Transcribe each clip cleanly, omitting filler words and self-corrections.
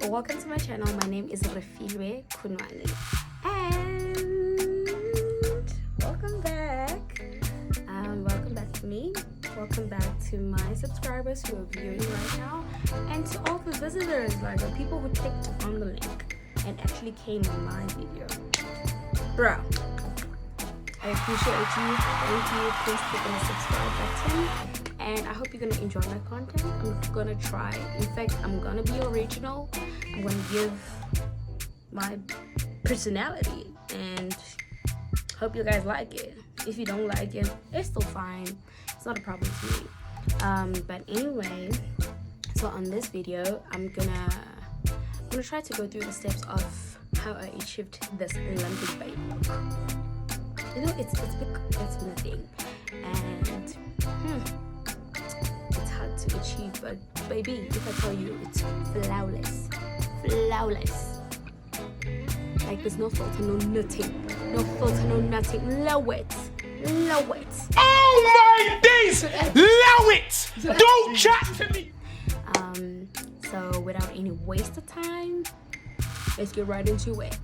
welcome to my channel. My name is Refilwe Kunwane and welcome back. Welcome back to me. Welcome back to my subscribers who are viewing right now, and to all the visitors, like the people who clicked on the link and actually came on my video. Bro, I appreciate you. Thank you. Please click on the subscribe button. And I hope you're gonna enjoy my content. I'm gonna try. In fact, I'm gonna be original. I'm gonna give my personality, and hope you guys like it. If you don't like it, it's still fine. It's not a problem to me. But anyway, so on this video, I'm gonna try to go through the steps of how I achieved this lumpy babe look. You know, it's been a thing, and it's hard to achieve, but baby, if I tell you, it's flawless. Like there's no filter, no nothing. Love it. Oh my days! Allow it! Don't chat to me! So without any waste of time, let's get right into it.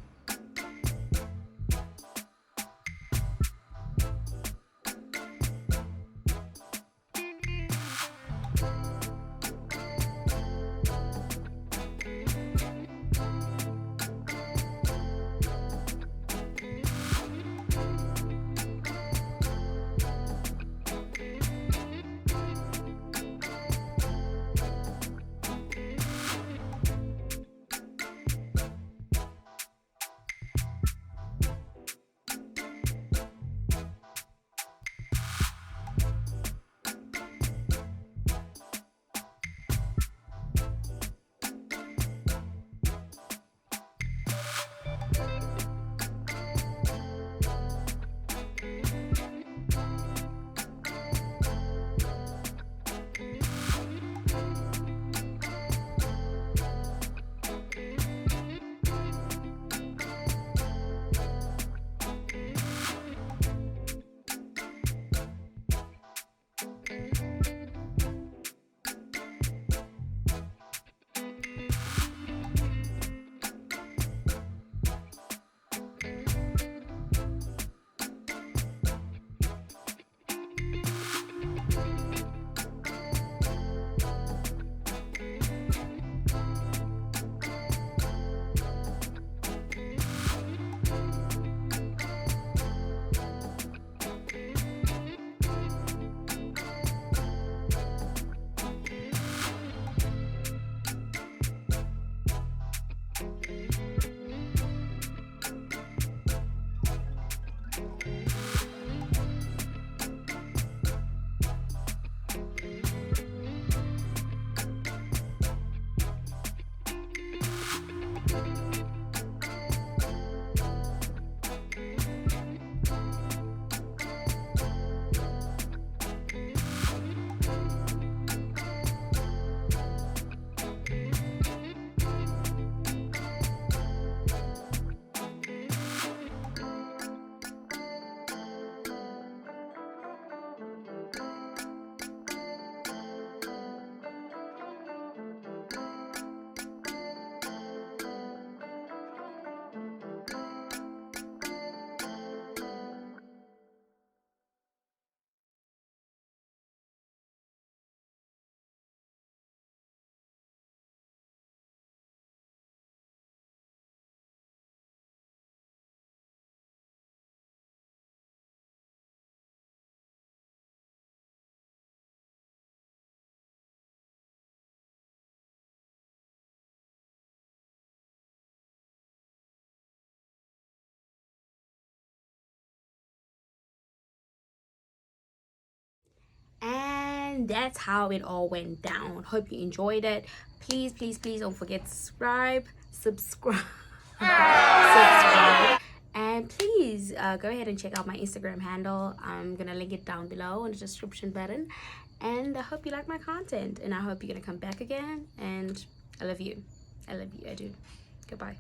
And that's how it all went down. Hope you enjoyed it. Please don't forget to subscribe and please go ahead and check out my Instagram handle. I'm gonna link it down below in the description button, and I hope you like my content, and I hope you're gonna come back again. And I love you. I do. Goodbye.